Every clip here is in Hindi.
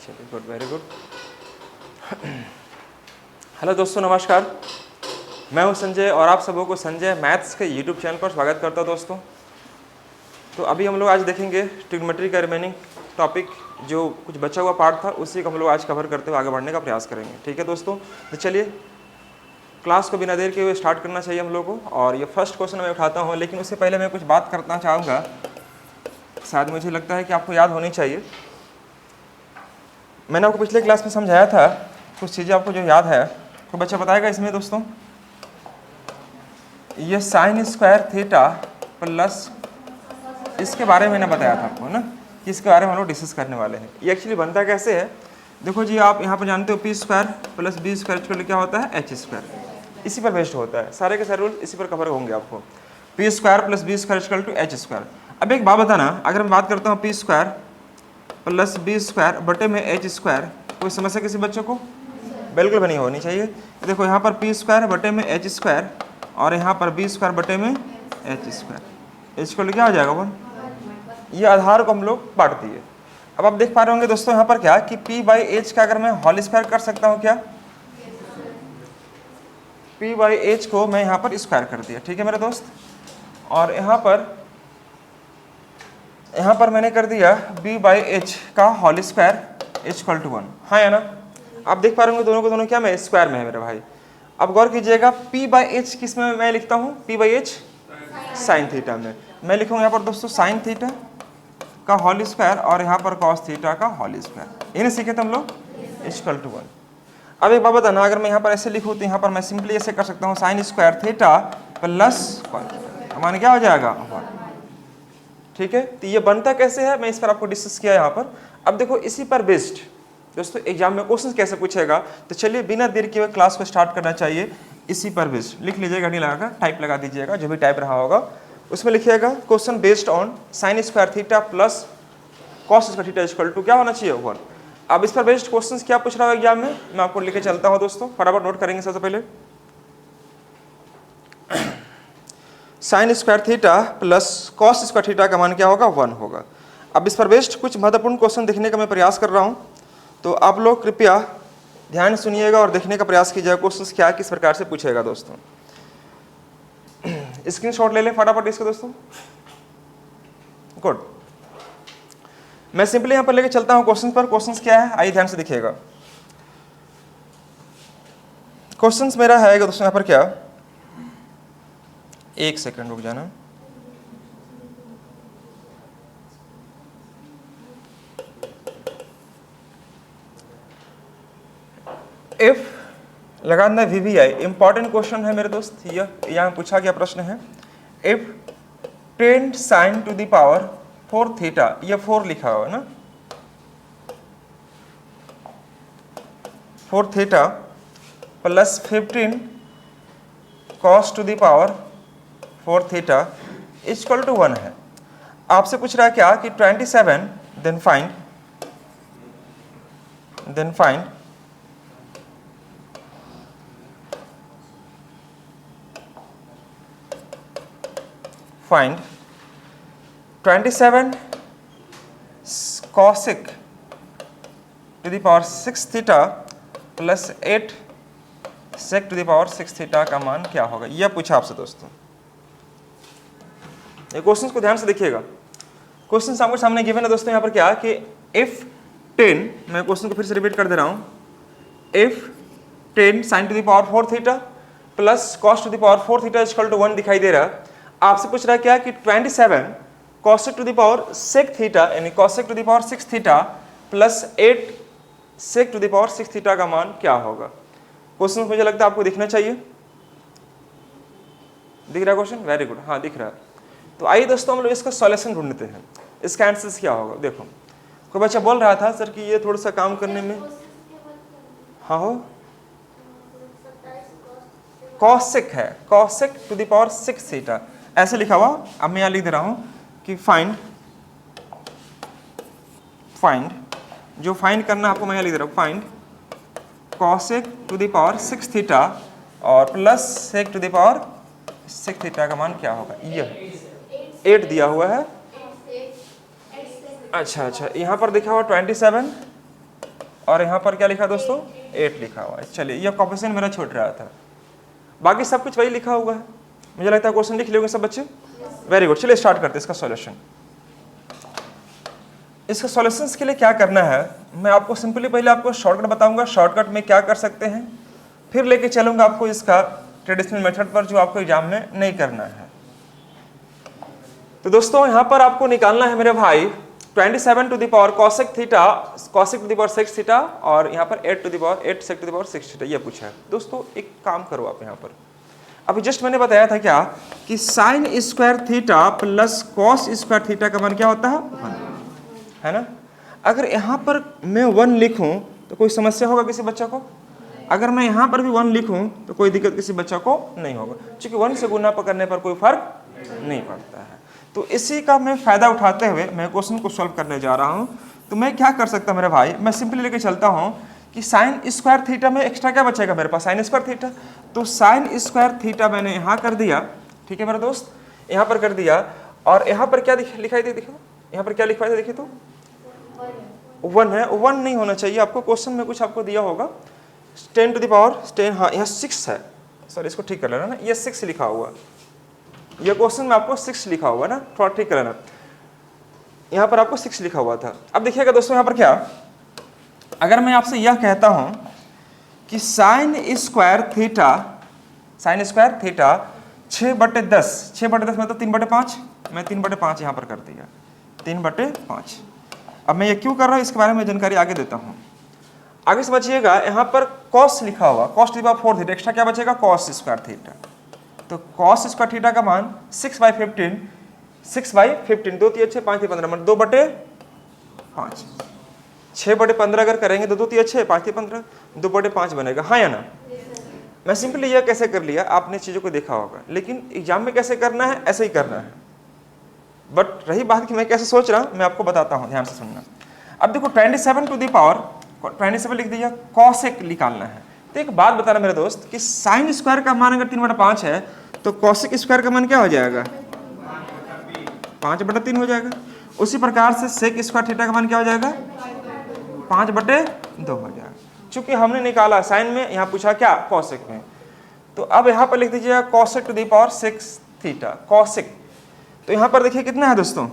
चलिए गुड, वेरी गुड। हेलो दोस्तों, नमस्कार। मैं हूं संजय और आप सबों को संजय मैथ्स के यूट्यूब चैनल पर स्वागत करता हूं दोस्तों। तो अभी हम लोग आज देखेंगे ट्रिग्नोमेट्री का रिमेनिंग टॉपिक, जो कुछ बचा हुआ पार्ट था उसी को हम लोग आज कवर करते हुए आगे बढ़ने का प्रयास करेंगे। ठीक है दोस्तों, तो चलिए क्लास को बिना देर के हुए स्टार्ट करना चाहिए हम लोग को। और ये फर्स्ट क्वेश्चन मैं उठाता हूँ, लेकिन उससे पहले मैं कुछ बात करना चाहूँगा, शायद मुझे लगता है कि आपको याद होनी चाहिए। मैंने आपको पिछले क्लास में समझाया था कुछ चीज़ें, आपको जो याद है तो बच्चा बताएगा इसमें दोस्तों। ये साइन स्क्वायर थीटा प्लस, इसके बारे में मैंने बताया था आपको ना, कि इसके बारे में हम लोग डिस्कस करने वाले हैं। ये एक्चुअली बनता कैसे है, देखो जी, आप यहाँ पर जानते हो P square plus B square equal क्या होता है, एच स्क्वायर। इसी पर बेस्ड होता है, सारे के सारे रूल इसी पर कवर होंगे आपको। P square plus B square equal to H square. अब एक बात बताना, अगर मैं बात करता हूँ P square plus B square बटे में एच स्क्वायर, कोई समस्या किसी बच्चों को बिल्कुल भी नहीं होनी चाहिए। देखो यहाँ पर पी स्क्वायर बटे में एच स्क्वायर और यहाँ पर बी स्क्वायर बटे में एच स्क्वायर, एच स्क्वायर क्या हो जाएगा 1। ये आधार को हम लोग बांट दिए। अब आप देख पा रहे होंगे दोस्तों यहाँ पर क्या कि p बाई एच का अगर मैं होल स्क्वायर कर सकता हूँ क्या, p बाई एच को मैं यहाँ पर स्क्वायर कर दिया। ठीक है मेरे दोस्त, और यहाँ पर मैंने कर दिया b बाई एच का whole square H equal to 1। हाँ या ना, आप देख पा रहे होंगे दोनों को दोनों क्या में स्क्वायर में है मेरे भाई। अब गौर कीजिएगा, p बाई एच किस में मैं लिखता हूँ, p by h sine theta में मैं लिखूंगा यहाँ पर दोस्तों साइन थीटा का होल स्क्वायर और यहाँ पर कॉस थीटा का होल स्क्वायर। इन्हें सीखे थे हम लोग, एच इक्वल टू 1। अब एक बात बताना, अगर मैं यहाँ पर ऐसे लिखूँ तो यहाँ पर मैं सिंपली ऐसे कर सकता हूँ साइन स्क्वायर थीटा प्लस मान क्या हो जाएगा 1। ठीक है, तो ये बनता कैसे है मैं इस पर आपको डिस्कस किया यहाँ पर। अब देखो इसी पर बेस्ड दोस्तों एग्जाम में क्वेश्चन कैसे पूछेगा, तो चलिए बिना देर के क्लास को स्टार्ट करना चाहिए। इसी पर बेस्ड लिख लीजिएगा, नहीं लगाकर टाइप लगा दीजिएगा, जो भी टाइप रहा होगा उसमें लिखिएगा question based on sine square theta plus cos square theta equal to क्या होना चाहिए 1। अब इस पर बेस्ड क्वेश्चंस क्या पूछ रहा है एग्जाम में, मैं आपको लेके चलता हूं दोस्तों, फटाफट नोट करेंगे सबसे पहले। Sign square theta plus cos square theta का मान क्या होगा, 1 होगा। अब इस पर बेस्ड कुछ महत्वपूर्ण क्वेश्चन देखने का मैं प्रयास कर रहा हूं, तो आप लोग कृपया ध्यान सुनिएगा और देखने का प्रयास कीजिएगा क्वेश्चंस क्या किस प्रकार से पूछेगा दोस्तों। स्क्रीनशॉट ले लें फटाफट इसके दोस्तों, गुड। मैं सिंपली यहां पर लेके चलता हूं क्वेश्चंस पर। क्वेश्चंस क्या है आइए ध्यान से देखिएगा। क्वेश्चंस मेरा है दोस्तों यहां पर क्या, एक सेकंड रुक जाना। इफ लगा देना VVI, इंपॉर्टेंट क्वेश्चन है मेरे दोस्त। यह यहाँ पूछा गया प्रश्न है, if 10 sine to the power 4 theta, ये 4 लिखा हुआ है ना, 4 theta plus 15 cos to the power 4 theta equal to 1 है। आपसे पूछ रहा है क्या कि 27 then find find 27 cosec to the power 6 theta plus 8 sec to the power 6 theta का मान क्या होगा, यह पूछा आपसे दोस्तों। ये क्वेश्चंस को ध्यान से देखिएगा। क्वेश्चंस आपके सामने गिवन है दोस्तों यहाँ पर क्या कि if 10, मैं क्वेश्चन को फिर से रिपीट कर दे रहा हूँ, if 10 sin to the power 4 theta plus cos to the power 4 theta equal to 1 दिखाई दे रहा है। आपसे पूछ रहा है क्या कि 27 cosec to the power sec theta यानी cosec to the power 6 theta plus 8 sec to the power 6 theta का मान क्या होगा। क्वेश्चन मुझे लगता है आपको दिखना चाहिए, दिख रहा है क्वेश्चन, वेरी गुड, हाँ दिख रहा है। तो आइए दोस्तों हम लोग इसका सॉल्यूशन ढूंढते हैं, इसका आंसर क्या होगा। देखो कोई बच्चा बोल रहा था सर कि ये थोड़ा सा काम करने में, हाँ हो cosec है, cosec to the power 6 theta ऐसे लिखा हुआ। अब मैं यहाँ लिख दे रहा हूँ कि फाइंड जो फाइंड करना आपको मैं यहाँ लिख दे रहा हूँ, find cosec to the power 6 theta और plus sec to the power 6 theta का मान क्या होगा। यह 8 दिया हुआ है, अच्छा यहाँ पर लिखा हुआ 27 और यहाँ पर क्या लिखा दोस्तों 8 लिखा हुआ है। चलिए ये कोफिशिएंट मेरा छूट रहा था, बाकी सब कुछ वही लिखा हुआ है। मुझे लगता है क्वेश्चन लिख लोगे सब बच्चे, वेरी गुड। चलिए स्टार्ट करते हैं इसका सॉल्यूशन। इसका सॉल्यूशंस के लिए क्या करना है, मैं आपको सिंपली पहले आपको शॉर्टकट बताऊंगा, शॉर्टकट में क्या कर सकते हैं, फिर लेके चलूंगा आपको इसका ट्रेडिशनल मेथड पर जो आपको एग्जाम में नहीं करना है। तो दोस्तों यहाँ पर आपको निकालना है मेरे भाई 27 to the power cosec theta, cosec to the power 6 theta, और यहाँ पर 8 to the power 8 sec to the power 6 theta, ये पूछा है। दोस्तों एक काम करो आप, यहाँ पर अभी जस्ट मैंने बताया था क्या कि sign square theta plus cos square theta का मान क्या होता है 1, है ना। अगर यहाँ पर मैं 1 लिखूं तो कोई समस्या होगा किसी बच्चा को? अगर मैं यहाँ पर भी 1 लिखूं तो कोई दिक्कत किसी बच्चा को नहीं होगा, क्योंकि 1 से गुना करने पर कोई फर्क नहीं पड़ता है। तो इसी का मैं फायदा उठाते हुए मैं क्वेश्चन को सॉल्व करने जा रहा हूँ। तो मैं क्या कर सकता हूँ मेरे भाई, मैं सिंपली लेके चलता हूँ कि साइन स्क्वायर थीटा में एक्स्ट्रा क्या बचेगा मेरे पास, साइन स्क्वायर थीटा। तो साइन स्क्वायर थीटा मैंने यहाँ कर दिया, ठीक है मेरा दोस्त, यहाँ पर कर दिया। और यहाँ पर क्या लिखाई दे, देखो यहाँ पर क्या लिखवाया था, देखिए तो 1 है। 1 नहीं होना चाहिए आपको, क्वेश्चन में कुछ आपको दिया होगा 10 टू द पावर 10, हाँ यहाँ 6 है, सॉरी इसको ठीक कर लेना ना, ये 6 लिखा हुआ, ये क्वेश्चन में आपको 6 लिखा हुआ ना, थोड़ा ठीक कर लेना, यहाँ पर आपको 6 लिखा हुआ था। अब देखिएगा दोस्तों यहाँ पर क्या, अगर मैं आपसे यह कहता हूं कि साइन स्क्वायर थीटा 6/10, 6/10 मतलब 3/5, मैं 3/5 यहाँ पर कर दिया, 3/5। अब मैं ये क्यों कर रहा हूँ इसके बारे में जानकारी आगे देता हूँ, आगे समझिएगा। यहाँ पर कॉस लिखा हुआ, cos to the power 4 theta, extra क्या बचेगा कॉस स्क्वायर थीटा। तो कॉस स्क्वायर थीटा का मान 6/15, 6/15, 2 3 6 5 3 15 मतलब 2/5, 6/15 अगर करेंगे तो 2 3 6 5 3 15, 2/5 बनेगा, हाँ या ना। मैं सिंपली यह कैसे कर लिया, आपने चीज़ों को देखा होगा, लेकिन एग्जाम में कैसे करना है ऐसे ही करना है। बट रही बात कि मैं कैसे सोच रहा हूँ, मैं आपको बताता हूँ, ध्यान से सुनना। अब देखो 27 टू द पावर 27 लिख दिया, कॉसेक निकालना है। तो एक बात बताना मेरे दोस्त कि साइन स्क्वायर का मान अगर 3/5 है तो कॉसेक स्क्वायर का मान क्या हो जाएगा 5/3 हो जाएगा। उसी प्रकार से सेक स्क्वायर थीटा का मान क्या हो जाएगा 5/2 हो जाएगा। चूंकि हमने निकाला साइन में, यहाँ पूछा क्या कॉसेक में, तो अब यहाँ पर लिख दीजिएगा cosec to the power 6 theta, cosec. तो यहाँ पर देखिए कितना है दोस्तों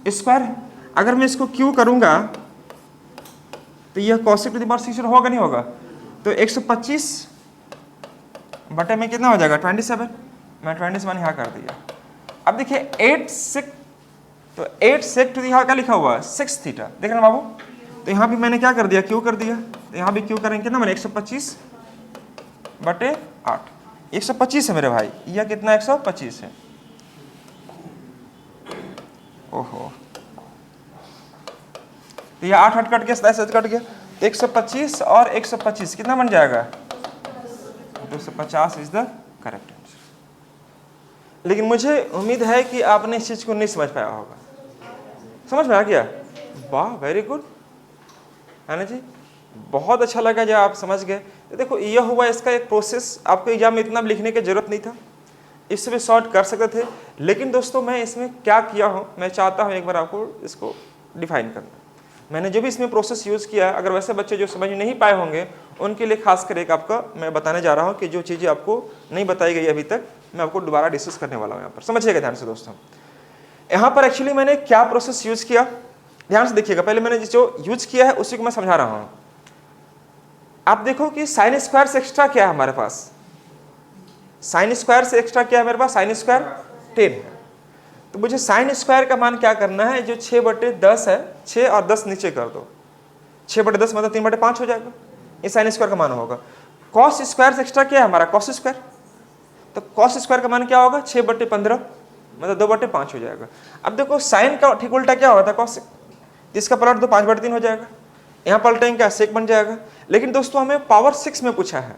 स्क्वायर, अगर मैं इसको क्यू करूंगा तो यह कॉसेक टू द पावर 6 होगा नहीं होगा, तो 125 बटे में कितना हो जाएगा 27, मैं 27 यहाँ कर दिया। अब देखिए 8 सेक, तो 8 सेक टू यहाँ क्या लिखा हुआ है 6 थीटा, देख रहे बाबू। तो यहाँ भी मैंने क्या कर दिया क्यू कर दिया, तो यहाँ भी क्यू करेंगे कितना मैंने 125/8, 125 है मेरे भाई, यह कितना 125 है। ओहो, तो यह 8 कट गया, 27 कट गया, तो 125 और 125 कितना बन जाएगा 250 इज द करेक्ट आंसर। लेकिन मुझे उम्मीद है कि आपने इस चीज को नहीं समझ पाया होगा, समझ में आ गया, वाह वेरी गुड, है ना जी, बहुत अच्छा लगा जब आप समझ गए। तो देखो यह हुआ इसका एक प्रोसेस, आपको एग्जाम में इतना लिखने की जरूरत नहीं था, इससे भी सॉर्ट कर सकते थे। लेकिन दोस्तों मैं इसमें क्या किया हूँ, मैं चाहता हूँ एक बार आपको इसको डिफाइन करना। मैंने जो भी इसमें प्रोसेस यूज़ किया है, अगर वैसे बच्चे जो समझ नहीं पाए होंगे उनके लिए खास कर एक आपका मैं बताने जा रहा हूँ कि जो चीज़ें आपको नहीं बताई गई अभी तक, मैं आपको दोबारा डिस्कस करने वाला हूँ। यहाँ पर समझिएगा ध्यान से दोस्तों, यहाँ पर एक्चुअली मैंने क्या प्रोसेस यूज़ किया, ध्यान से देखिएगा। पहले मैंने जो यूज किया है उसी को मैं समझा रहा हूँ। आप देखो कि साइन स्क्वायर से एक्स्ट्रा क्या है हमारे पास, साइन स्क्वायर से एक्स्ट्रा क्या है मेरे पास, साइन स्क्वायर 10 है। तो मुझे साइन स्क्वायर का मान क्या करना है, जो 6/10 है, 6 और 10 नीचे कर दो, 6/10 मतलब 3/5 हो जाएगा, ये साइन स्क्वायर का मान होगा। कॉस स्क्वायर से एक्स्ट्रा क्या है हमारा, कॉस स्क्वायर, तो कॉस स्क्वायर का मान क्या होगा 6/15 मतलब 2/5 हो जाएगा। अब देखो साइन का ठीक उल्टा क्या होता है कॉस, जिसका पलट दो 5/3 हो जाएगा, यहाँ पलटेंगे क्या सेक बन जाएगा। लेकिन दोस्तों हमें पावर 6 में पूछा है,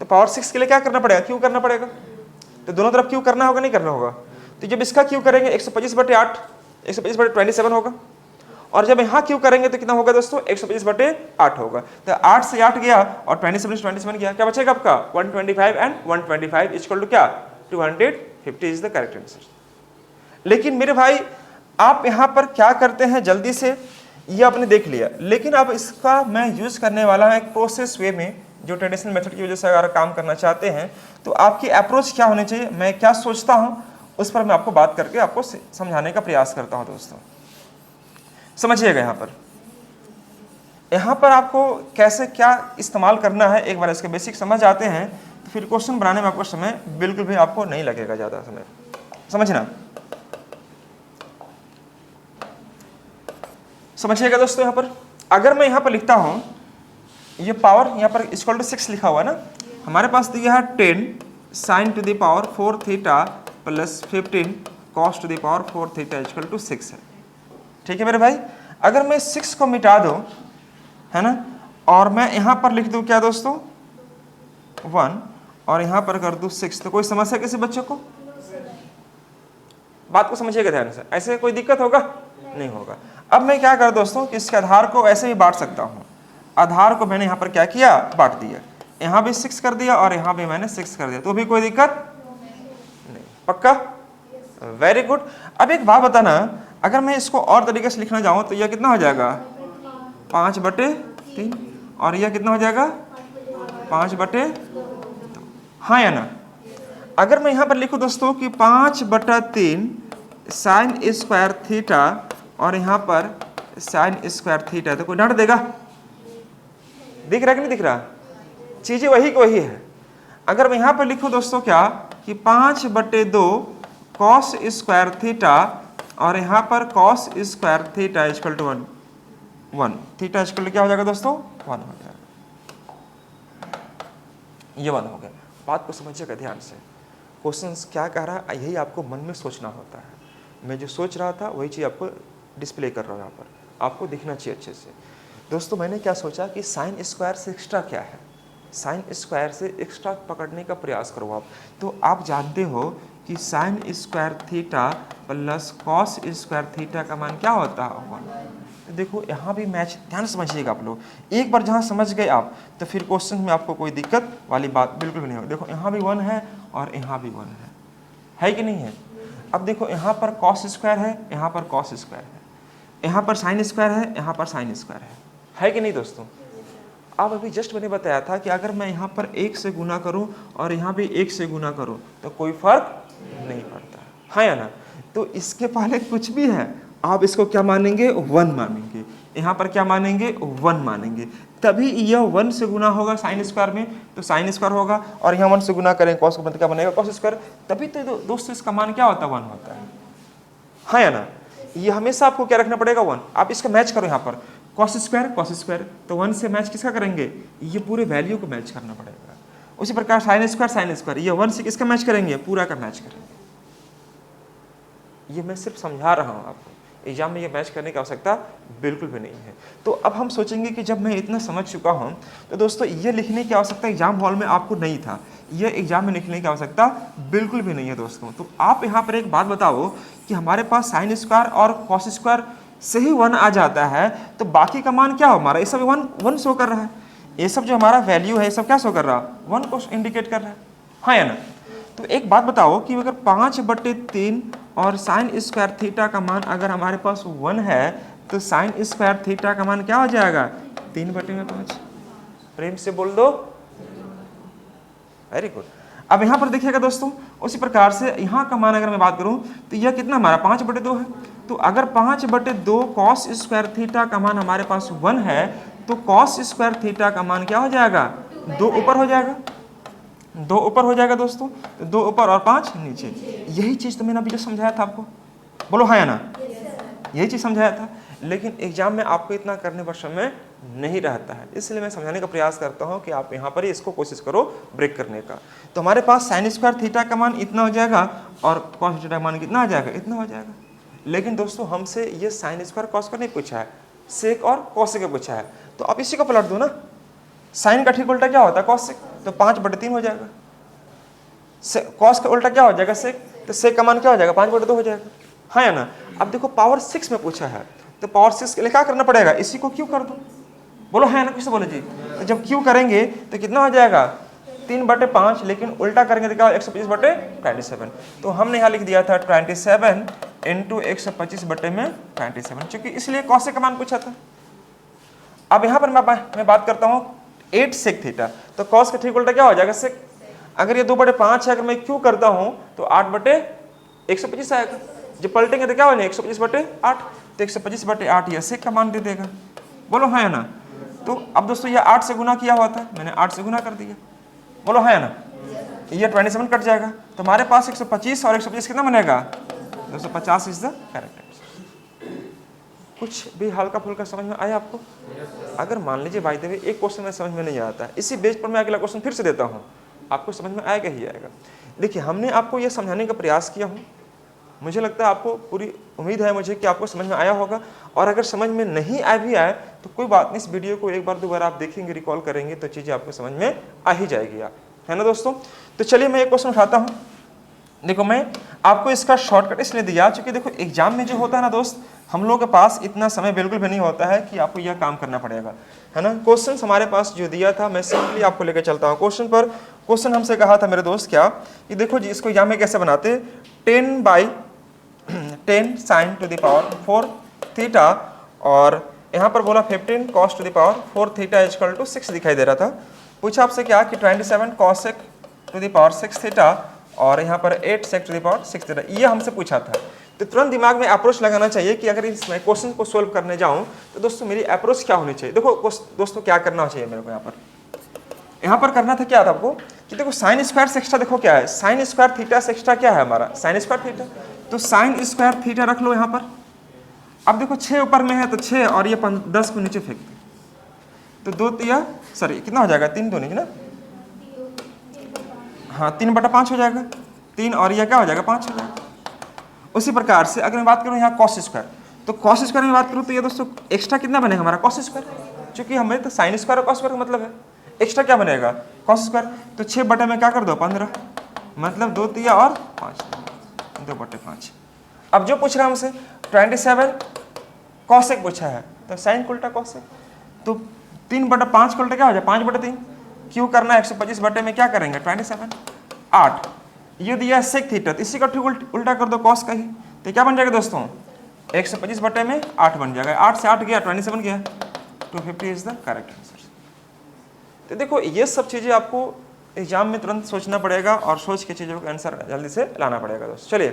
तो पावर 6 के लिए क्या करना पड़ेगा, क्यों करना पड़ेगा, तो दोनों तरफ क्यों करना होगा नहीं करना होगा। तो जब इसका क्यों करेंगे 125/8, 125/27 होगा, और जब यहाँ क्यों करेंगे तो कितना होगा दोस्तों 125/8 होगा। तो 8 से 8 गया और 27 गया, क्या बचेगा आपका 125 एंड 125 इक्वल टू क्या 250 इज द करेक्ट आंसर। लेकिन मेरे भाई आप यहाँ पर क्या करते हैं, जल्दी से ये आपने देख लिया, लेकिन अब इसका मैं यूज़ करने वाला हूँ एक प्रोसेस वे में, जो ट्रेडिशनल मेथड की वजह से अगर काम करना चाहते हैं तो आपकी अप्रोच क्या होनी चाहिए, मैं क्या सोचता हूँ उस पर मैं आपको बात करके आपको समझाने का प्रयास करता हूँ। दोस्तों समझिएगा, यहाँ पर आपको कैसे क्या इस्तेमाल करना है, एक बार इसके बेसिक समझ आते हैं तो फिर क्वेश्चन बनाने में आपको समय बिल्कुल भी आपको नहीं लगेगा ज़्यादा समय। समझना, समझिएगा दोस्तों। यहाँ पर अगर मैं यहाँ पर लिखता हूँ ये पावर यहाँ पर इक्वल टू 6 लिखा हुआ है ना, हमारे पास दिया है 10 sine to the power 4 theta plus 15 cos to the power 4 theta equal to 6 है। ठीक है मेरे भाई, अगर मैं 6 को मिटा दूँ, है ना, और मैं यहाँ पर लिख दूँ क्या दोस्तों 1 और यहाँ पर कर दूँ 6, तो कोई समस्या किसी बच्चों को? बात को समझिएगा ध्यान से, ऐसे कोई दिक्कत होगा? नहीं होगा। अब मैं क्या कर दोस्तों कि इसके आधार को ऐसे ही बांट सकता हूँ। आधार को मैंने यहाँ पर क्या किया, बांट दिया, यहाँ भी 6 कर दिया और यहाँ भी मैंने 6 कर दिया, तो भी कोई दिक्कत नहीं। पक्का? Very good. अब एक बात बताना, अगर मैं इसको और तरीके से लिखना चाहूँ तो यह कितना हो जाएगा 5/3 और यह कितना हो जाएगा 5/2, हाँ या ना? अगर मैं यहाँ पर लिखूँ दोस्तों कि 5/3 साइन स्क्वायर थीटा और यहाँ पर साइन स्क्वायर थीटा, तो कोई डांट देगा? दिख रहा है कि नहीं दिख रहा? चीजें वही को वही है। अगर मैं यहाँ पर लिखूँ दोस्तों क्या कि 5/2 कॉस स्क्वायर थीटा और यहाँ पर cos square theta equal to 1, theta equal to क्या हो जाएगा दोस्तों 1 हो जाएगा, ये 1 हो गया। बात को समझिएगा ध्यान से, क्वेश्चन क्या कह रहा है यही आपको मन में सोचना होता है। मैं जो सोच रहा था वही चीज़ आपको डिस्प्ले कर रहा हूँ, यहाँ पर आपको दिखना चाहिए अच्छे से। दोस्तों मैंने क्या सोचा कि साइन स्क्वायर से एक्स्ट्रा क्या है, साइन स्क्वायर से एक्स्ट्रा पकड़ने का प्रयास करो आप। तो आप जानते हो कि sign square theta plus cos square theta का मान क्या होता है 1। तो देखो यहाँ भी मैच, ध्यान समझिएगा आप लोग, एक बार जहाँ समझ गए आप तो फिर क्वेश्चन में आपको कोई दिक्कत वाली बात बिल्कुल भी नहीं होगी। देखो यहाँ भी 1 है और यहाँ भी 1 है कि नहीं है? अब देखो यहाँ पर कॉस स्क्वायर है, यहाँ पर कॉस स्क्वायर है, यहाँ पर साइन स्क्वायर है, यहाँ पर साइन स्क्वायर है कि नहीं दोस्तों? अब अभी जस्ट मैंने बताया था कि अगर मैं यहाँ पर 1 से गुना करूँ और यहाँ भी 1 से गुना करूँ तो कोई फर्क नहीं पड़ता, हाँ या ना? तो इसके पहले कुछ भी है आप इसको क्या मानेंगे 1 मानेंगे, यहाँ पर क्या मानेंगे 1 मानेंगे, तभी यह 1 से गुना होगा साइन स्क्वायर में तो साइन स्क्वायर होगा, और यहाँ 1 से गुना करें कॉस को क्या बनेगा कॉस स्क्वायर, तभी तो दोस्तों इसका मान क्या होता है 1 होता है, हाँ या ना? ये हमेशा आपको क्या रखना पड़ेगा 1। आप इसका मैच करो, यहाँ पर कॉस स्क्वायर तो 1 से मैच किसका करेंगे, ये पूरे वैल्यू को मैच करना पड़ेगा। उसी प्रकार साइन स्क्वायर ये 1 से किसका मैच करेंगे, पूरा का मैच करेंगे। ये मैं सिर्फ समझा रहा हूँ आपको, एग्जाम में ये मैच करने की आवश्यकता बिल्कुल भी नहीं है। तो अब हम सोचेंगे कि जब मैं इतना समझ चुका हूँ तो दोस्तों ये लिखने की आवश्यकता एग्जाम हॉल में आपको नहीं था, ये एग्जाम में लिखने की आवश्यकता बिल्कुल भी नहीं है दोस्तों। तो आप यहाँ पर एक बात बताओ कि हमारे पास साइन स्क्वायर और कॉस स्क्वायर से ही 1 आ जाता है तो बाकी का मान क्या हो हमारा, ये सब 1 शो कर रहा है, ये सब जो हमारा वैल्यू है ये सब क्या शो कर रहा है 1 को इंडिकेट कर रहा है, हाँ या ना? तो एक बात बताओ कि अगर 5/3 और साइन स्क्वायर थीटा का मान अगर हमारे पास 1 है तो साइन स्क्वायर थीटा का मान क्या हो जाएगा 3/5। प्रेम से बोल दो, वेरी गुड। अब यहाँ पर देखिएगा दोस्तों, उसी प्रकार से यहाँ का मान अगर मैं बात करूँ तो यह कितना हमारा 5/2 है। तो अगर 5/2 कॉस स्क्वायर थीटा का मान हमारे पास 1 है तो कॉस स्क्वायर थीटा का मान क्या हो जाएगा 2 ऊपर हो जाएगा, 2 ऊपर हो जाएगा दोस्तों, तो 2 ऊपर और 5 नीचे। यही चीज़ तो मैंने अभी जो समझाया था आपको, बोलो हाँ या ना? यही चीज़ समझाया था, लेकिन एग्जाम में आपको इतना करने पर समय नहीं रहता है, इसलिए मैं समझाने का प्रयास करता हूँ कि आप यहाँ पर ही इसको कोशिश करो ब्रेक करने का। तो हमारे पास साइन स्क्वायर थीटा का मान इतना हो जाएगा और कॉस थीटा का मान कितना आ जाएगा, इतना हो जाएगा। लेकिन दोस्तों हमसे ये साइन स्क्वायर कॉस का नहीं पूछा है, सेक और कॉसेक का पूछा है, तो आप इसी को पलट दो ना। साइन का ठीक उल्टा क्या होता है कॉसेक, तो 5/3 हो जाएगा। कॉस का उल्टा क्या हो जाएगा सेक, तो सेक का मान क्या हो जाएगा 5/2 हो जाएगा, हाँ या ना? अब देखो पावर 6 में पूछा है तो पावर 6 के लिए क्या करना पड़ेगा, इसी को क्यों कर दो, बोलो हाँ या ना? किससे बोले जी? तो जब क्यों करेंगे तो कितना हो जाएगा 3/5, लेकिन उल्टा करेंगे तो क्या हो 125/27। तो हमने यहाँ लिख दिया था 27 × 125/27, चूंकि इसलिए कॉसेक का मान पूछा था। अब यहाँ पर मैं बात करता हूँ 8 सेक थीटा, तो कॉस का ठीक उल्टा क्या हो जाएगा सेक। अगर ये 2/5 है, अगर मैं क्यों करता हूँ तो 8/125 आएगा, जब पलटेंगे तो क्या हो जाएगा 125/8, तो 125/8 यह सेक का मान दे देगा। बोलो हाँ या ना। तो अब दोस्तों ये 8 से गुना किया हुआ था, मैंने 8 से गुना कर दिया। बोलो हाँ या ना। ये 27 कट जाएगा, तो हमारे पास 125 और 125 कितना बनेगा 250 इज द करेक्ट आंसर। कुछ भी हल्का फुल्का समझ में आया आपको? अगर मान लीजिए बाय द वे एक क्वेश्चन में समझ में नहीं आता, इसी बेस पर मैं अगला क्वेश्चन फिर से देता हूँ, आपको समझ में आएगा ही आएगा। देखिए हमने आपको यह समझाने का प्रयास किया हूँ, मुझे लगता है आपको पूरी उम्मीद है मुझे कि आपको समझ में आया होगा। और अगर समझ में नहीं आए भी आए तो कोई बात नहीं, इस वीडियो को एक बार दो बार आप देखेंगे, रिकॉल करेंगे तो चीज़ें आपको समझ में आ ही जाएगी, है ना दोस्तों। तो चलिए मैं एक क्वेश्चन उठाता हूँ। देखो मैं आपको इसका शॉर्टकट इसलिए दिया क्योंकि देखो एग्जाम में जो होता है ना दोस्त, हम लोगों के पास इतना समय बिल्कुल भी नहीं होता है कि आपको यह काम करना पड़ेगा, है ना। क्वेश्चन हमारे पास जो दिया था मैं सिंपली आपको लेकर चलता हूँ क्वेश्चन पर। क्वेश्चन हमसे कहा था मेरे दोस्त क्या कि देखो जी इसको एग्जाम में कैसे बनाते, 10 sin to the power 4 theta और यहाँ पर बोला 15 cos to the power 4 theta equal to 6 दिखाई दे रहा था। पूछा आपसे क्या कि 27 cosec to the power 6 theta और यहाँ पर 8 sec to the power 6 theta, ये हमसे पूछा था। तो तुरंत दिमाग में अप्रोच लगाना चाहिए कि अगर इस क्वेश्चन को सोल्व करने जाऊँ तो दोस्तों मेरी अप्रोच क्या होनी चाहिए। देखो दोस्तों क्या करना चाहिए मेरे को, यहाँ पर करना था क्या था आपको कि देखो साइन स्क्वायर से एक्स्ट्रा देखो क्या है, साइन स्क्वायर थीटा से एक्स्ट्रा क्या है हमारा साइन स्क्वायर थीटा, तो साइन स्क्वायर थीटा रख लो यहाँ पर। अब देखो 6 ऊपर में है तो 6 और ये 10 को नीचे फेंक दो, तो 2 या सॉरी कितना हो जाएगा 3 2 नहीं ना, हाँ 3/5 हो जाएगा, 3 और यह क्या हो जाएगा 5 हो जाएगा। उसी प्रकार से अगर मैं बात करूँ यहाँ कॉस स्क्वायर, तो कॉस स्क्वायर में बात करूँ तो ये दोस्तों एक्स्ट्रा कितना बनेगा हमारा कॉस स्क्वायर, चूंकि हमें तो साइन स्क्वायर और कॉस स्क्वायर का मतलब है, एक्स्ट्रा क्या बनेगा कॉस स्क्वायर। तो 6 में क्या कर दो 15, मतलब 2 3 और 5, 2/5। अब जो पूछ रहा है हमसे 27 कॉसेक पूछा है, तो साइन उल्टा कॉसेक, तो 3/5 को उल्टा क्या हो जाए 5/3, क्यों करना 125 में क्या करेंगे 27 8, ये दिया सेक थीटा, तो इसी का ठीक उल्टा कर दो कॉस का ही, तो क्या बन जाएगा दोस्तों 125 में 8 बन जाएगा, 8 से 8 गया 27 गया, 250 इज द करेक्ट आंसर। तो देखो ये सब चीज़ें आपको एग्जाम में तुरंत सोचना पड़ेगा और सोच के चीज़ों का आंसर जल्दी से लाना पड़ेगा दोस्तों। चलिए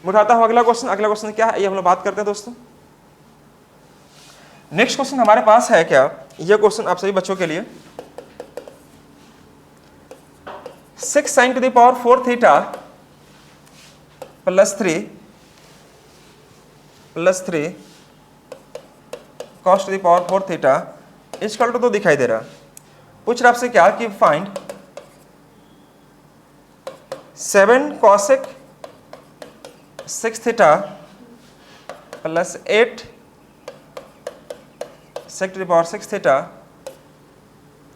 मैं उठाता हूँ अगला क्वेश्चन। अगला क्वेश्चन क्या है ये हम लोग बात करते हैं दोस्तों। नेक्स्ट क्वेश्चन हमारे पास है क्या, ये क्वेश्चन आप सभी बच्चों के लिए, 6 sin to the power 4 theta plus 3 cos to the power 4 theta equal to 2 दिखाई दे रहा। पूछ रहा आपसे क्या कि find 7 cosec 6 theta plus 8 sec to the power 6 theta,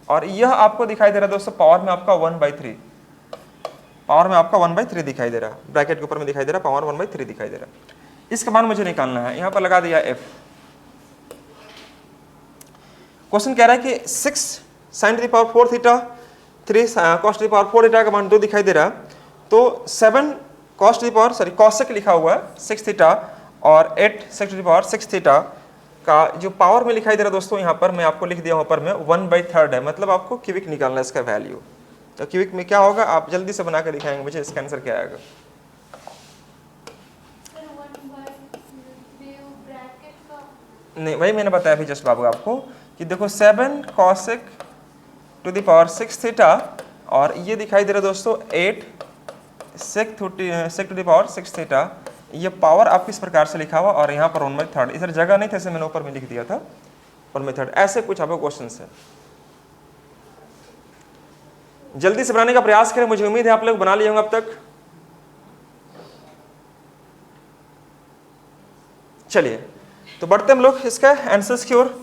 और यह आपको दिखाई दे रहा है दोस्तों पावर में आपका 1/3, पावर में आपका 1/3 दिखाई दे रहा, ब्रैकेट के ऊपर में दिखाई दे रहा पावर 1/3 दिखाई दे रहा। इसका मान मुझे निकालना है, यहां पर लगा दिया f। क्वेश्चन कह रहा है कि 6 sin to the power 4 theta 3 cos to the power 4 theta का मान 2 दिखाई दे रहा, तो 7 cos to the power sorry cosec लिखा हुआ है 6 थीटा और 8 sec to the power 6 theta का जो पावर में दिखाई दे रहा दोस्तों, यहाँ पर मैं आपको लिख दिया ऊपर में 1/3 है, मतलब आपको क्यूबिक निकालना है इसका वैल्यू। तो क्यूबिक में क्या होगा आप जल्दी से बना कर दिखाएंगे मुझे इसका आंसर क्या आएगा। नहीं वही मैंने बताया अभी जस्ट बाबू आपको कि देखो 7 cosec to the power 6 theta और ये दिखाई दे रहा दोस्तों 8 sec to the power 6 theta, ये पावर आपको इस प्रकार से लिखा हुआ और यहाँ पर 1/3, इधर जगह नहीं था इसे मैंने ऊपर में लिख दिया था 1/3। ऐसे कुछ आपको क्वेश्चन है, जल्दी से बनाने का प्रयास करें, मुझे उम्मीद है आप लोग बना लिए होंगे अब तक। चलिए तो बढ़ते हम लोग इसका आंसर्स की ओर।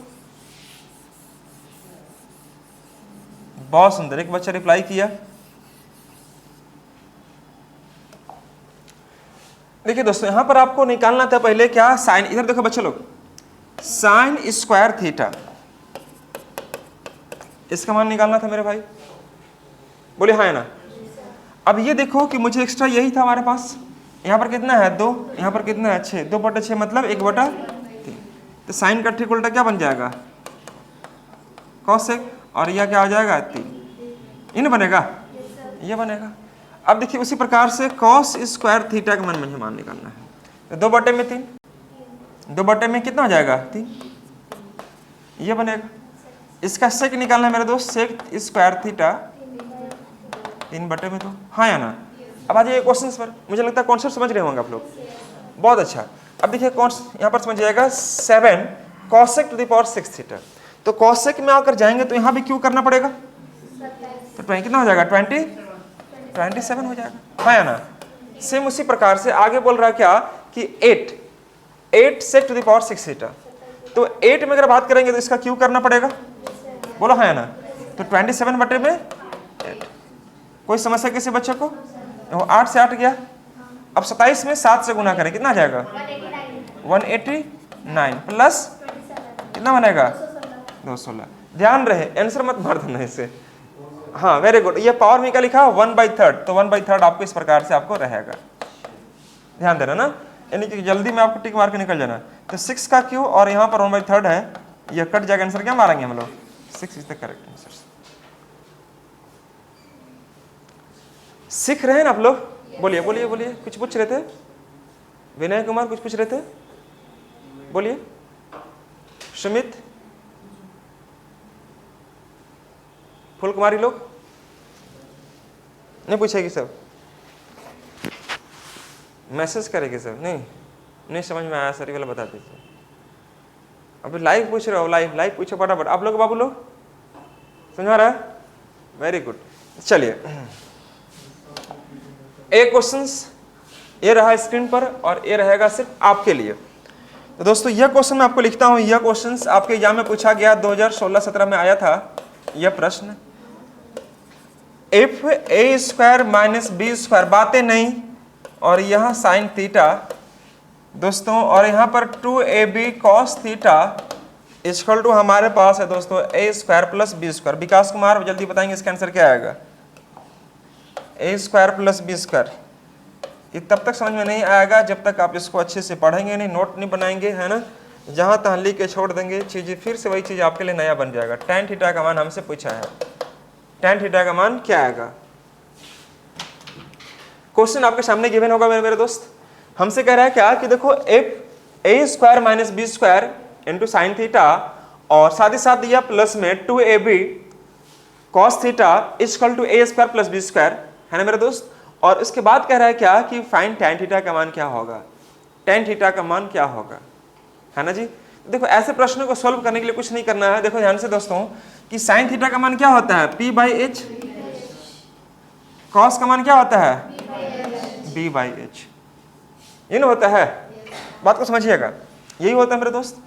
बहुत सुंदर, एक बच्चा रिप्लाई किया। देखिए दोस्तों यहां पर आपको निकालना था पहले क्या साइन, इधर देखो बच्चे लोग साइन स्क्वायर थीटा, इसका मान निकालना था मेरे भाई। बोले हाँ या ना। अब ये देखो कि मुझे एक्स्ट्रा यही था हमारे पास, यहाँ पर कितना है 2, यहाँ पर कितना है 6, 2/6 मतलब 1/3। तो साइन का ठीक उल्टा क्या बन जाएगा, कॉसेक, और यह क्या हो जाएगा 3, ये ना बनेगा, ये बनेगा। अब देखिए उसी प्रकार से कॉस स्क्वायर थीटा का मान मुझे मान निकालना है, तो 2/3, 2/में कितना हो जाएगा 3, ये बनेगा। इसका सेक निकालना है मेरे दोस्त, सेक स्क्वायर थीटा 3/2, हाँ या ना। अब आ जाइए क्वेश्चन पर, मुझे लगता है कॉन्सेप्ट समझ रहे होंगे आप लोग, बहुत अच्छा। अब देखिए कौन यहाँ पर समझिएगा 7 cosec to the power 6 theta, तो cosec में आकर जाएंगे तो यहाँ भी क्यों करना पड़ेगा, तो 20 कितना हो जाएगा 27 हो जाएगा, हाँ या ना। सेम उसी प्रकार से आगे बोल रहा है क्या कि 8 sec to the power 6 theta, तो 8 में अगर बात करेंगे तो इसका क्यों करना पड़ेगा, बोलो हाँ या ना। तो 27/8, कोई समस्या किसी बच्चे को, 8 से 8 गया। अब 27 में 7 से गुना करें कितना आ जाएगा 189 प्लस कितना बनेगा 216। ध्यान रहे आंसर मत मार देना इसे, हाँ वेरी गुड। ये पावर में क्या लिखा 1/3, तो 1/3 आपको इस प्रकार से आपको रहेगा, ध्यान देना ना, यानी कि जल्दी में आपको टिक मार के निकल जाना। तो 6 का क्यू और यहाँ पर 1/3 है, ये कट जाएगा, आंसर क्या मारेंगे हम लोग, 6 इज द करेक्ट आंसर। सीख रहे हैं ना आप लोग, बोलिए बोलिए बोलिए, कुछ पूछ रहे थे विनय कुमार, कुछ पूछ रहे थे, बोलिए सुमित, फुल कुमारी लोग नहीं पूछेगी, सब मैसेज करेगी सब, नहीं समझ में आया सर ये वाला बता दीजिए। अभी लाइव पूछ रहे हो, लाइव पूछो फटाफट आप लोग, बाबू लोग समझ रहा है, वेरी गुड। चलिए एक क्वेश्चंस ये रहा स्क्रीन पर और ये रहेगा सिर्फ आपके लिए। तो दोस्तों यह क्वेश्चन मैं आपको लिखता हूं, यह क्वेश्चंस आपके एग्जाम में पूछा गया 2016-17 में आया था यह प्रश्न। If A square minus B square, बातें नहीं, और यहां साइन थीटा दोस्तों, और यहां पर 2ab cos theta equal to हमारे पास है दोस्तों ए स्क्वायर प्लस बी स्क्वायर। विकास कुमार जल्दी बताएंगे इसका आंसर क्या आएगा, ए स्क्वायर प्लस बी स्क्वायर। ये तब तक समझ में नहीं आएगा जब तक आप इसको अच्छे से पढ़ेंगे नहीं, नोट नहीं बनाएंगे, है ना, जहां तहां लिख के छोड़ देंगे चीजें, फिर से वही चीज आपके लिए नया बन जाएगा। tan थीटा का मान हमसे पूछा है, tan थीटा का मान क्या आएगा। क्वेश्चन आपके सामने गिवन होगा मेरे दोस्त, हमसे कह रहा है क्या कि देखो if A square minus B square into sine theta, और साथ ही साथ दिया प्लस में 2ab cos theta equal to A square plus B square, है ना मेरे दोस्त। और उसके बाद कह रहा है क्या कि फाइंड tan थीटा का मान क्या होगा, tan थीटा का मान क्या होगा, है ना जी। देखो ऐसे प्रश्नों को सॉल्व करने के लिए कुछ नहीं करना है, देखो ध्यान से दोस्तों कि sin थीटा का मान क्या होता है p/h, cos का मान क्या होता है b/h, ये ना होता है, बात को समझिएगा, यही होता है मेरे दोस्त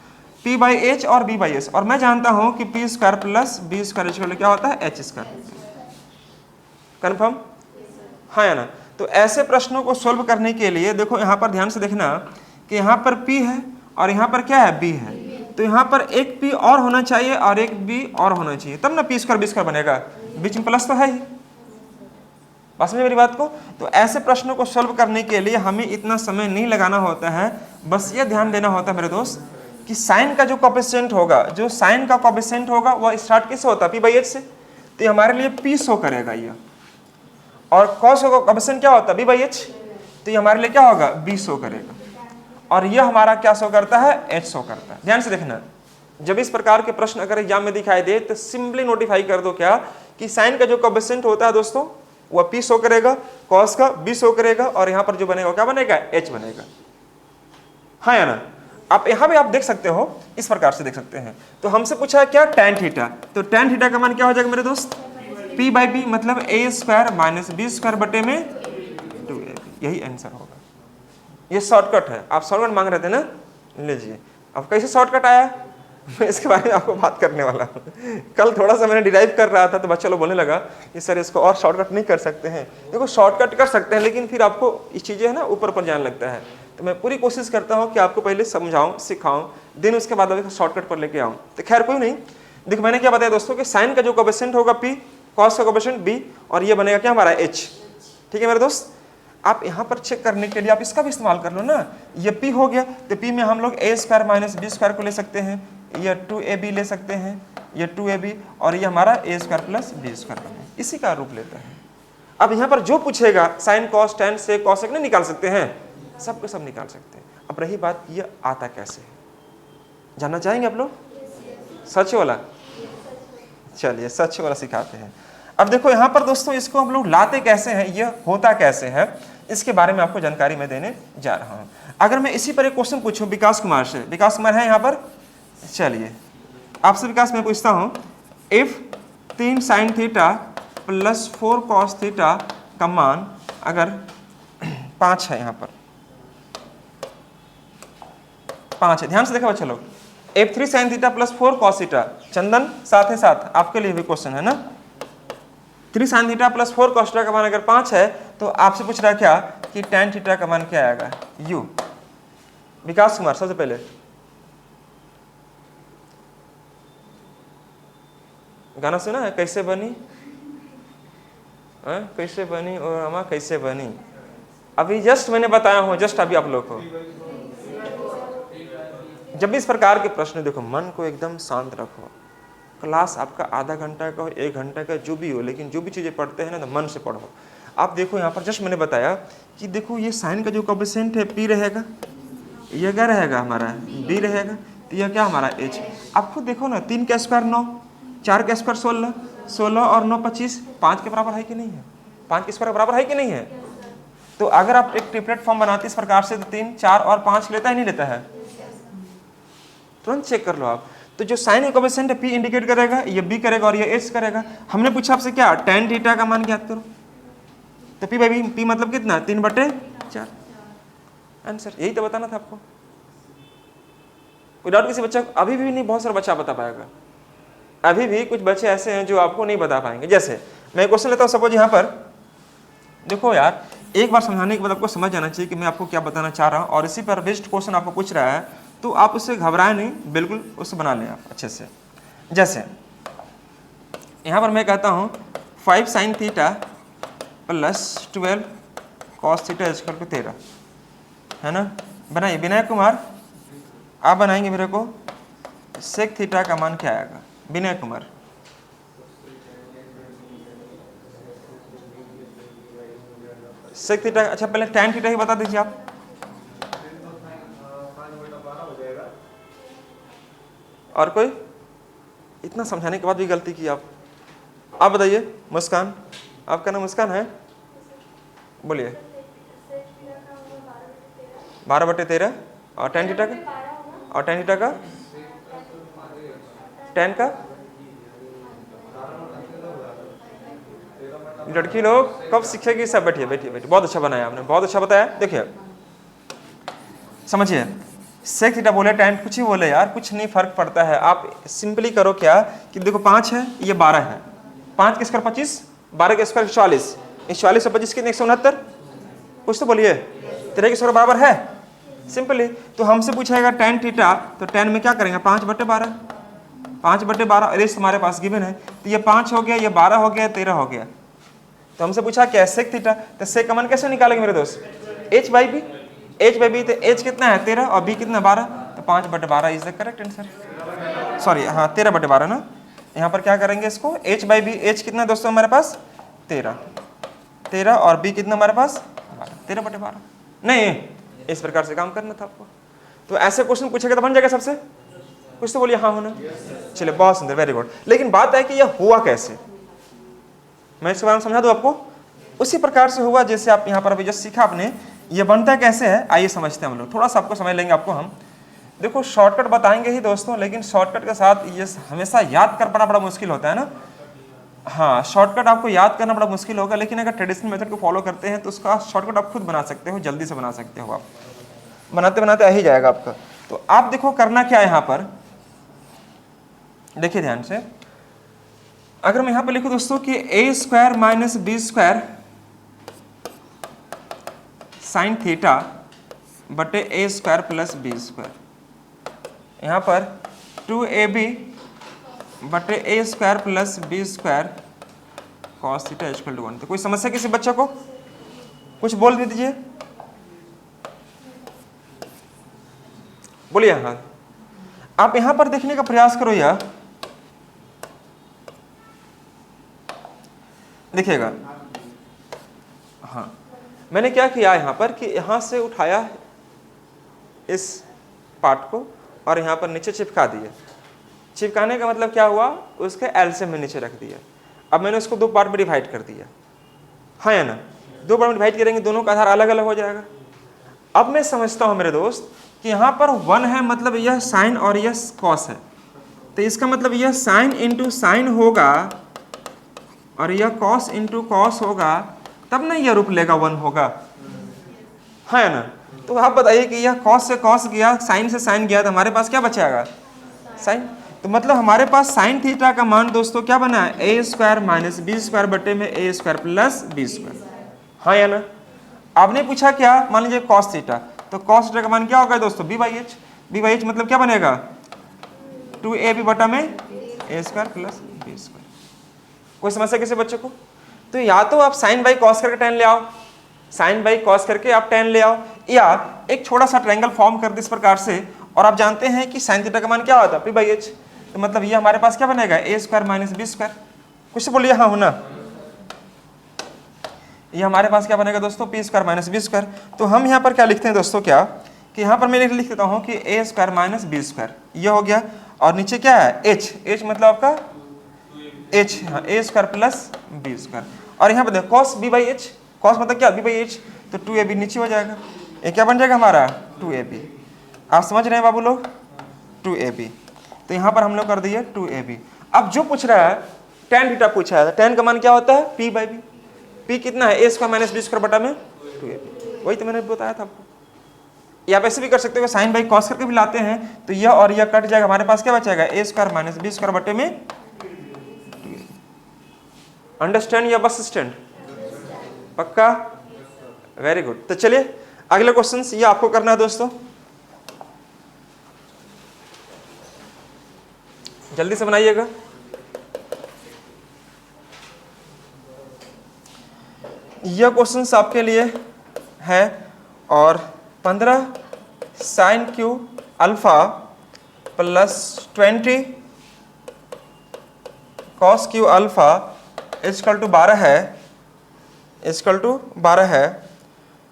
p/h और b/s। और मैं जानता हूं कि p square plus b square equal क्या होता है h स्क्वायर, कन्फर्म, हाँ या ना। तो ऐसे प्रश्नों को सॉल्व करने के लिए देखो यहाँ पर ध्यान से देखना कि यहाँ पर p है और यहाँ पर क्या है b है, तो यहाँ पर एक p और होना चाहिए और एक b और होना चाहिए, तब ना p स्क्वायर b स्क्वायर बनेगा, बीच में प्लस तो है ही, बात समझे मेरी बात को। तो ऐसे प्रश्नों को सॉल्व करने के लिए हमें इतना समय नहीं लगाना होता है, बस ये ध्यान देना होता है मेरे दोस्त कि साइन का जो कोएफिशिएंट होगा, जो साइन का कोएफिशिएंट होगा वह स्टार्ट किससे होता है p/h से, तो हमारे लिए p शो करेगा ये, और cos का कोएफिशिएंट क्या होता है b/h, तो ये हमारे लिए क्या होगा b शो करेगा, और ये हमारा क्या शो करता है h शो करता है। ध्यान से देखना, जब इस प्रकार के प्रश्न अगर एग्जाम में दिखाई दे तो सिंपली नोटिफाई कर दो क्या कि साइन का जो कोएफिशिएंट होता है दोस्तों वह p शो करेगा, cos का b शो करेगा, और यहाँ पर जो बनेगा क्या बनेगा h बनेगा, हाँ या ना। आप यहाँ भी आप देख सकते हो, इस प्रकार से देख सकते हैं। तो हमसे पूछा है क्या tan थीटा, तो tan थीटा का मान क्या हो जाएगा मेरे दोस्त p/b मतलब a square minus b square बटे में 2ab, यही आंसर होगा। ये शॉर्टकट है, आप शॉर्टकट मांग रहे थे ना, लीजिए। अब कैसे शॉर्टकट आया मैं इसके बारे में आपको बात करने वाला हूँ। कल थोड़ा सा मैंने डिराइव कर रहा था तो बच्चा लोग बोलने लगा कि सर इसको और शॉर्टकट नहीं कर सकते हैं। देखो शॉर्टकट कर सकते हैं, लेकिन फिर आपको इस चीज़ें है ना ऊपर ऊपर जाने लगता है। तो मैं पूरी कोशिश करता हूँ कि आपको पहले समझाऊँ, सिखाऊँ, दिन उसके बाद शॉर्टकट पर लेके आऊँ। तो खैर कोई नहीं, देखो मैंने क्या बताया दोस्तों कि साइन का जो कोएफिशिएंट होगा p, कॉस का कोएफिशिएंट b, और ये बनेगा क्या हमारा h। ठीक है मेरे दोस्त, आप यहाँ पर चेक करने के लिए आप इसका भी इस्तेमाल कर लो ना। ये p हो गया तो p में हम लोग a square minus b square को ले सकते हैं, ये 2ab ले सकते हैं, ये 2ab, और ये हमारा a square plus b square बने, इसी का रूप लेता है। अब यहाँ पर जो पूछेगा साइन कॉस टेन से कॉसेक नहीं निकाल सकते हैं, सब के सब निकाल सकते हैं। अब रही बात ये आता कैसे है, जानना चाहेंगे आप लोग? सच वाला, चलिए सच वाला सिखाते हैं। अब देखो यहाँ पर दोस्तों इसको हम लोग लाते कैसे हैं, ये होता कैसे है, इसके बारे में आपको जानकारी मैं देने जा रहा हूँ। अगर मैं इसी पर एक क्वेश्चन पूछूं विकास कुमार से, विकास कुमार है यहाँ पर, चलिए आपसे विकास मैं पूछता हूँ, if 3 sine theta plus 4 cos theta का मान अगर 5 है, यहाँ पर 5 है, ध्यान से देखो बच्चे लोग, if 3 sine theta plus 4 cos theta, चंदन साथ ही साथ आपके लिए भी क्वेश्चन है ना, 3 sine theta plus 4 cos theta का मान अगर 5 है तो आपसे पूछ रहा क्या कि tan थीटा का मान क्या आएगा, u। विकास कुमार सबसे पहले गाना सुना है, कैसे बनी कैसे बनी और अमा कैसे बनी, अभी जस्ट मैंने बताया हूं, जस्ट अभी आप लोग को। जब भी इस प्रकार के प्रश्न, देखो मन को एकदम शांत रखो, क्लास आपका आधा घंटा का हो 1 घंटा का जो भी हो, लेकिन जो भी चीज़ें पढ़ते हैं ना तो मन से पढ़ो। आप देखो यहाँ पर जस्ट मैंने बताया कि देखो ये साइन का जो कोएफिशिएंट है p रहेगा, ये क्या रहेगा हमारा b रहेगा, तो यह क्या हमारा h। आप खुद देखो ना, 3 का स्क्वायर 9, 4 का स्क्वायर 16, 16 और 9 25, 5 के बराबर है कि नहीं है, 5 के स्क्वायर के बराबर है कि नहीं है। तो अगर आप एक ट्रिपलेट फॉर्म बनाते इस प्रकार से तो 3, 4 और 5 लेता है नहीं लेता है, तुरंत चेक कर लो आप। तो जो साइन कोएफिशिएंट है p इंडिकेट करेगा, ये b करेगा और ये h करेगा। हमने पूछा आपसे क्या, tan थीटा का मान ज्ञात करो, तो p बाई p मतलब कितना, 3/4 आंसर। यही तो बताना था आपको। कोई डाउट किसी बच्चा, अभी भी नहीं, बहुत सारा बच्चा बता पाएगा, अभी भी कुछ बच्चे ऐसे हैं जो आपको नहीं बता पाएंगे। जैसे मैं क्वेश्चन लेता हूँ, सपोज यहाँ पर देखो यार, एक बार समझाने के बाद आपको समझ जाना चाहिए कि मैं आपको क्या बताना चाह रहा हूँ, और इसी पर बेस्ड क्वेश्चन आपको पूछ रहा है तो आप उससे घबराए नहीं, बिल्कुल उससे बना लें आप अच्छे से। जैसे यहाँ पर मैं कहता हूँ 5 sine theta plus 12 cos theta equal to 13, है ना। बनाइए विनय कुमार, आप बनाएंगे मेरे को सेक थीटा का मान क्या आएगा, विनय कुमार। सेक थीटा, अच्छा पहले tan थीटा ही बता दीजिए आप। और कोई, इतना समझाने के बाद भी गलती की आप बताइए। मुस्कान, आपका नाम मुस्कान है, बोलिए। 12/13 और tan थीटा का, और tan थीटा का, tan का, लड़की लोग कब सीखेगी सब, बैठिए बैठिए बैठिए, बहुत अच्छा बनाया आपने, बहुत अच्छा बताया। देखिए समझिए, सेक थीटा बोले tan कुछ ही बोले यार, कुछ नहीं फर्क पड़ता है। आप सिंपली करो क्या कि देखो 5 है, ये 12 है, 5 के स्क्वायर 25, 12 के स्क्वायर 40, इस 40 और 25 कितने 169, कुछ तो बोलिए, 13 के स्क्वायर बराबर है सिंपली। तो हमसे पूछेगा tan थीटा, तो tan में क्या करेंगे 5/12, 5/12 रेस हमारे पास गिवन है, तो ये 5 हो गया, ये 12 हो गया, 13 हो गया। तो हमसे पूछा क्या सेक थीटा, तो सेक का मान कैसे निकालेंगे मेरे दोस्त, h by B, h by B, तो h कितना है 13 और b कितना 12, तो 5/12 is the correct answer. Sorry हाँ 13/12 ना। यहाँ पर क्या करेंगे इसको, h बाई बी, h कितना दोस्तों हमारे पास 13 और b कितना हमारे पास 13/12। नहीं, इस प्रकार से काम करना था आपको। तो ऐसे क्वेश्चन पूछेगा तो बन जाएगा सबसे, कुछ तो बोलिए हाँ होना। चलिए बहुत सुंदर, वेरी गुड। लेकिन बात है कि यह हुआ कैसे, मैं इसके बारे में समझा दूं आपको। उसी प्रकार से हुआ जैसे आप यहाँ पर अभी जस्ट सीखा आपने, ये बनता कैसे है आइए समझते हैं हम लोग, थोड़ा सा आपको समझ लेंगे आपको हम। देखो शॉर्टकट बताएंगे ही दोस्तों, लेकिन शॉर्टकट के साथ ये हमेशा याद कर पाना बड़ा मुश्किल होता है ना। हाँ शॉर्टकट आपको याद करना बड़ा मुश्किल होगा, लेकिन अगर ट्रेडिशनल मेथड को फॉलो करते हैं तो उसका शॉर्टकट आप खुद बना सकते हो, जल्दी से बना सकते हो, आप बनाते बनाते आ ही जाएगा आपका। तो आप देखो करना क्या है यहाँ पर, देखिए ध्यान से। अगर मैं यहाँ पर लिखूँ दोस्तों कि a square minus B square sine theta बटे a square plus B square, यहाँ पर 2ab बटे a square plus B square cos theta equal to 1। तो कोई समस्या किसी बच्चे को? कुछ बोल भी दीजिए, बोलिए। हाँ, आप यहां पर देखने का प्रयास करो यार, देखिएगा। हाँ, मैंने क्या किया यहाँ पर कि यहाँ से उठाया इस पार्ट को और यहाँ पर नीचे चिपका दिया। चिपकाने का मतलब क्या हुआ, उसके एलसीएम में नीचे रख दिया। अब मैंने उसको दो पार्ट में डिवाइड कर दिया, हाँ या ना? दो पार्ट में डिवाइड करेंगे, दोनों का आधार अलग अलग हो जाएगा। अब मैं समझता हूँ मेरे दोस्त कि यहाँ पर 1 है, मतलब यह साइन और यह कॉस है, तो इसका मतलब यह साइन इंटू साइन होगा और यह कॉस इंटू कॉस होगा, तब ना यह रूप लेगा 1 होगा, हाँ या ना? तो आप बताइए कि यह कॉस से कॉस गया, साइन से साइन गया, तो हमारे पास क्या बचेगा? साइन। तो मतलब हमारे पास साइन थीटा का मान दोस्तों क्या बना है? A square minus B square बटे में A square plus B square, हाँ या ना? आपने पूछा क्या, मान लीजिए कॉस थीटा, तो कॉस थीटा का मान क्या होगा दोस्तों? B by H. B by H मतलब क्या बनेगा? 2ab बटा में A square plus B square. कोई समस्या किसी बच्चे को? तो या तो आप साइन बाई कॉस करके टेन ले आओ, साइन बाई कॉस करके आप टेन ले आओ, या एक छोटा सा ट्रायंगल फॉर्म कर दे इस प्रकार से, और आप जानते हैं कि साइन थीटा का मान क्या होता है? P by H. तो मतलब ये हमारे पास क्या बनेगा? ए स्क्वायर माइनस बी स्क्वायर। कुछ बोलिए हाँ हो ना? ये हमारे पास क्या बनेगा दोस्तों? P square minus B square. तो हम यहाँ पर क्या लिखते हैं दोस्तों, क्या कि यहाँ पर मैं लिख देता हूँ कि ए स्क्वायर माइनस बी स्क्वायर, ये हो गया, और नीचे क्या है? एच। एच मतलब आपका एच, हाँ, A square plus B square. और यहाँ पर देखो cos B by H, cos मतलब क्या? बी बाई एच, तो 2ab नीचे हो जाएगा, ये क्या बन जाएगा हमारा? 2ab। आप समझ रहे हैं बाबू लोग? 2ab। तो यहाँ पर हम लोग कर दिए 2ab। अब जो पूछ रहा है tan थीटा पूछा है, tan का मान क्या होता है? p by B. p कितना है? A square minus B square बटा में 2ab, वही तो मैंने बताया था आपको। या आप ऐसे भी कर सकते हो, साइन बाई कॉस करके भी लाते हैं, तो यह और यह कट जाएगा, हमारे पास क्या बचेगा? ए स्क्वायर माइनस बी स्क्वायर बटे में 2ab। अंडरस्टैंड या बस स्टैंड? पक्का? Very good. तो चलिए अगले क्वेश्चन ये आपको करना है दोस्तों, जल्दी से बनाइएगा। यह क्वेश्चन आपके लिए है, और 15 sine Q alpha plus 20 cos Q alpha equal to 12 है, इक्वल टू 12 है।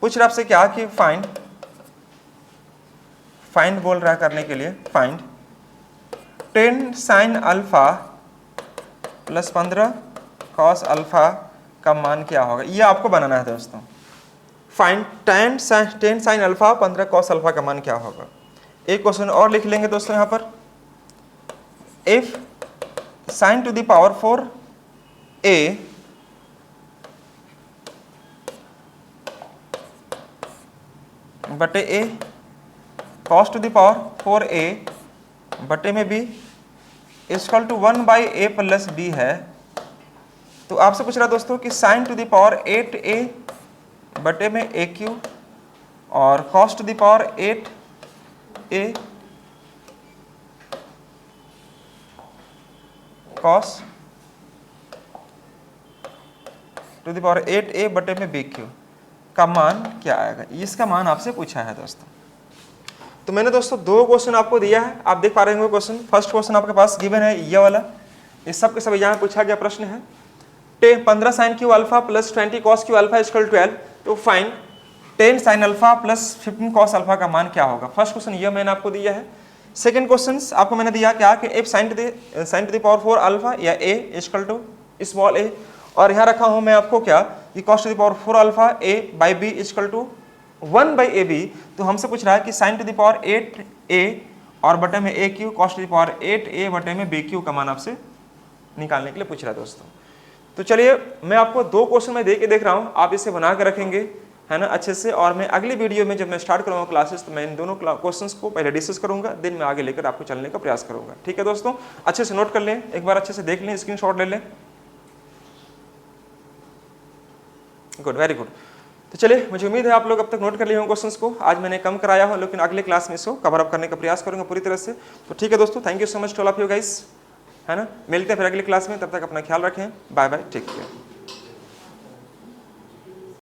पूछ रहा आपसे क्या कि फाइंड, फाइंड बोल रहा है करने के लिए, find 10 sine alpha plus 15 cos alpha का मान क्या होगा, ये आपको बनाना है दोस्तों। Find 10 sine alpha 15 cos alpha का मान क्या होगा। एक क्वेश्चन और लिख लेंगे दोस्तों यहाँ पर, if sine to the power 4 a बटे a cos to the power 4a बटे में b equal to 1 by a plus b है, तो आपसे पूछ रहा दोस्तों कि sign to the power 8a बटे में a क्यू और cos to the power 8a cos to the power 8a बटे में b क्यू का मान क्या आएगा, इसका मान आपसे पूछा है दोस्तों। तो मैंने दोस्तों दो क्वेश्चन आपको दिया है, आप देख पा रहे होंगे क्वेश्चन। फर्स्ट क्वेश्चन आपके पास गिवन है ये वाला, ये सब के सब यहाँ पूछा गया प्रश्न है। 15 sine Q alpha plus 20 cos Q alpha equal 12, तो find 10 sine alpha plus 15 cos alpha का मान क्या होगा। फर्स्ट क्वेश्चन ये मैंने आपको दिया है। सेकंड क्वेश्चन आपको मैंने दिया क्या कि if sine to the power 4 alpha या a equal to small a, और यहाँ रखा हूँ मैं आपको क्या कि cos to the power 4 alpha a by b equal to 1 by A B. तो हमसे पूछ रहा है कि sign to the power 8a और बटे में a Q cos to the power 8a बटे में b क्यू का मान आपसे निकालने के लिए पूछ रहा है दोस्तों। तो चलिए मैं आपको दो क्वेश्चन में दे के देख रहा हूँ, आप इसे बना के रखेंगे है ना अच्छे से, और मैं अगली वीडियो में जब मैं स्टार्ट करूँगा क्लासेस तो मैं इन दोनों क्वेश्चंस को पहले डिस्कस करूँगा, दिन में आगे लेकर आपको चलने का प्रयास करूँगा। ठीक है दोस्तों, अच्छे से नोट कर लें, एक बार अच्छे से देख लें, स्क्रीनशॉट ले लें। Good, very good. तो चलिए मुझे उम्मीद है आप लोग अब तक नोट कर लिए होंगे क्वेश्चंस को। आज मैंने कम कराया हो, लेकिन अगले क्लास में इसको कवर अप करने का प्रयास करूँगा पूरी तरह से। तो ठीक है दोस्तों, thank you so much to all of you guys, है ना। मिलते हैं फिर अगली क्लास में, तब तक अपना ख्याल रखें, बाय बाय, टेक केयर।